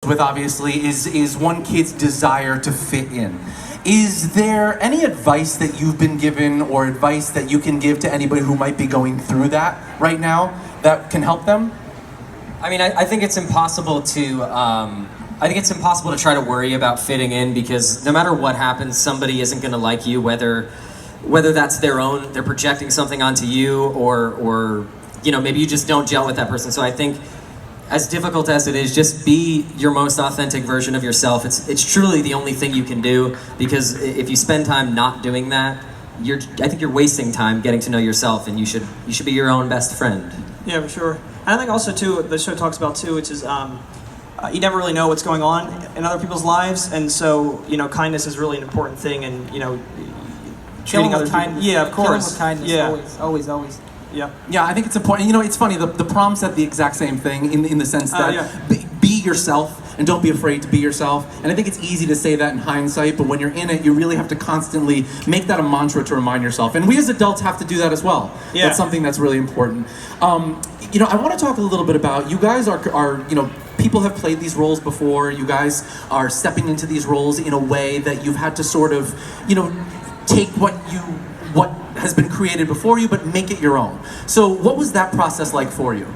with, obviously, is one kid's desire to fit in. Is there any advice that you've been given or advice that you can give to anybody who might be going through that right now that can help them? I mean, I think it's impossible to. I think it's impossible to try to worry about fitting in, because no matter what happens, somebody isn't going to like you, whether that's they're projecting something onto you, or you know, maybe you just don't gel with that person. So I think, as difficult as it is, just be your most authentic version of yourself. It's truly the only thing you can do, because if you spend time not doing that, I think you're wasting time getting to know yourself, and you should be your own best friend. Yeah, for sure. And I think also too, the show talks about too, which is you never really know what's going on in other people's lives, and so, you know, kindness is really an important thing, and, you know, treating other people. Yeah, of course. With kindness, yeah. Always. Yeah. Yeah, I think it's important. You know, it's funny, the prom said the exact same thing in the sense that be yourself and don't be afraid to be yourself. And I think it's easy to say that in hindsight, but when you're in it, you really have to constantly make that a mantra to remind yourself. And we as adults have to do that as well. Yeah. That's something that's really important. You know, I want to talk a little bit about, you guys are you know, people have played these roles before. You guys are stepping into these roles in a way that you've had to sort of, you know, take what has been created before you, but make it your own. So what was that process like for you,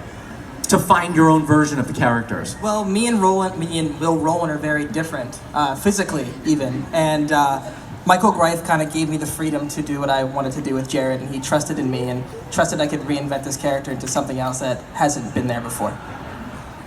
to find your own version of the characters? Well, me and Will Rowland are very different, physically even. And Michael Greif kind of gave me the freedom to do what I wanted to do with Jared, and he trusted in me and trusted I could reinvent this character into something else that hasn't been there before.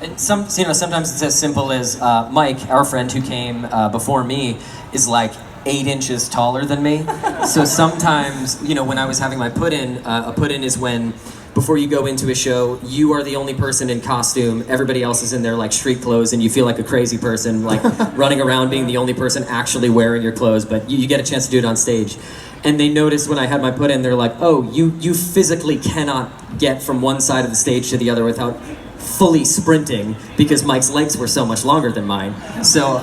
And sometimes it's as simple as Mike, our friend who came before me, is like 8 inches taller than me. So sometimes, you know, when I was having my put-in, a put-in is when, before you go into a show, you are the only person in costume, everybody else is in their like street clothes, and you feel like a crazy person, like running around being the only person actually wearing your clothes, but you get a chance to do it on stage. And they noticed when I had my put-in, they're like, oh, you physically cannot get from one side of the stage to the other without fully sprinting, because Mike's legs were so much longer than mine. So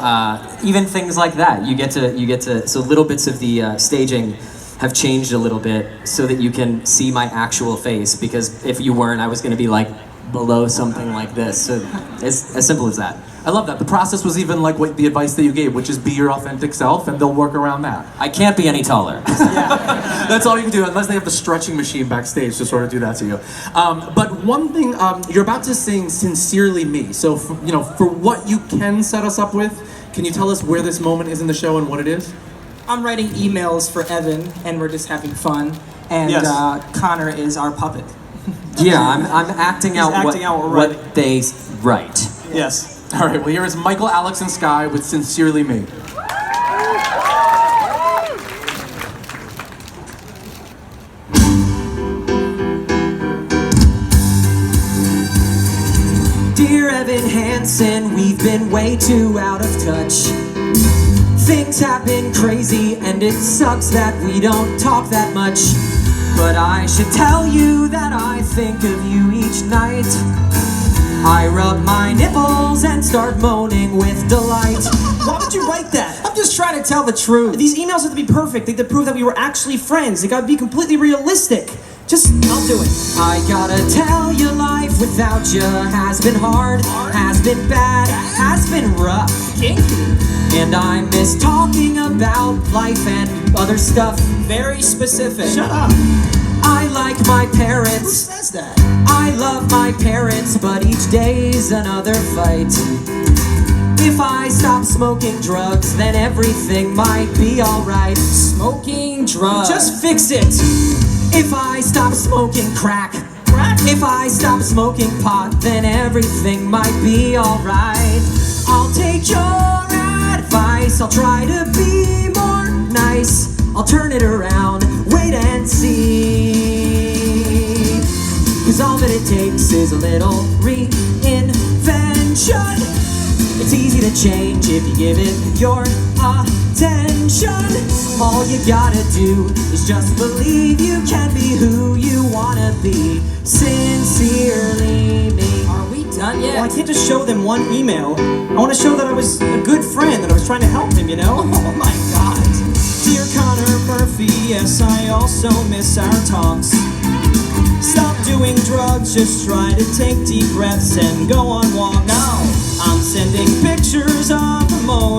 even things like that, you get to. So little bits of the staging have changed a little bit so that you can see my actual face. Because if you weren't, I was going to be like below something like this. So it's as simple as that. I love that. The process was even like what the advice that you gave, which is be your authentic self, and they'll work around that. I can't be any taller. Yeah, that's all you can do, unless they have the stretching machine backstage to sort of do that to you. But one thing, you're about to sing "Sincerely Me." So, you know, for what you can set us up with, can you tell us where this moment is in the show and what it is? I'm writing emails for Evan, and we're just having fun. And Yes. Connor is our puppet. Yeah, I'm acting out acting out what they write. Yes. All right, well, here is Michael, Alex, and Sky with "Sincerely Me." Dear Evan Hansen, we've been way too out of touch. Things have been crazy, and it sucks that we don't talk that much. But I should tell you that I think of you each night. I rub my nipples and start moaning with delight. Why would you write that? I'm just trying to tell the truth. These emails have to be perfect. They have to prove that we were actually friends. They gotta be completely realistic. I'll do it. I gotta tell you, life without you has been hard, has been bad, has been rough. And I miss talking about life and other stuff. Very specific. Shut up. I like my parents. Who says that? I love my parents, but each day's another fight. If I stop smoking drugs, then everything might be alright. Smoking drugs. Just fix it. If I stop smoking crack, if I stop smoking pot, then everything might be alright. I'll take your advice, I'll try to be more nice. I'll turn it around, wait and see. 'Cause all that it takes is a little reinvention. It's easy to change if you give it your attention. All you gotta do is just believe you can be who you wanna be. Sincerely me. Are we done yet? Well, I can't just show them one email. I want to show that I was a good friend, that I was trying to help him, you know? Oh my God. Dear Connor Murphy, yes, I also miss our talks. Stop doing drugs, just try to take deep breaths and go on walks. No. I'm sending pictures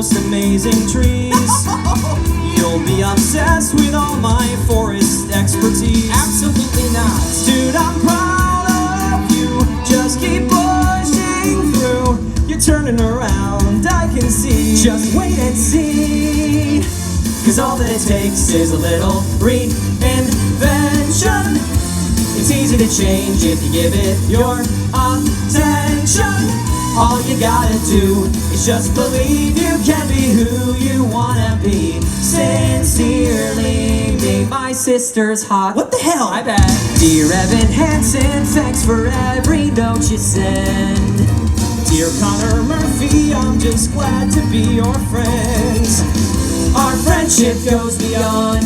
most amazing trees. You'll be obsessed with all my forest expertise. Absolutely not. Dude, I'm proud of you. Just keep pushing through. You're turning around, I can see. Just wait and see. Cause all that it takes is a little reinvention. It's easy to change if you give it your attention. All you gotta do is just believe you can be who you wanna be. Sincerely, me. My sister's hot. What the hell? My bad. Dear Evan Hansen, thanks for every note you send. Dear Connor Murphy, I'm just glad to be your friend. Our friendship goes beyond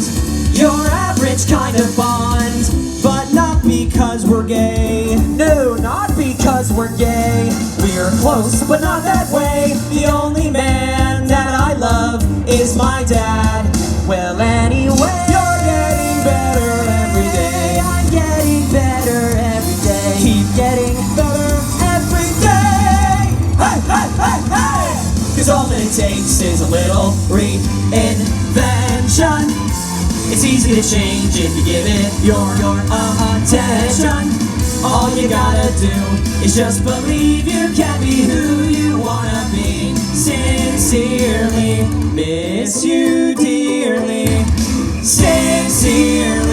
your average kind of bond. But not because we're gay. No, not because we're gay. We're close, but not that way. The only man that I love is my dad. Well, anyway, you're getting better every day. I'm getting better every day. Keep getting better every day. Hey, hey, hey, hey! Cause all that it takes is a little reinvention. It's easy to change if you give it your attention. All you gotta do is just believe you can be who you wanna be. Sincerely, miss you dearly. Sincerely.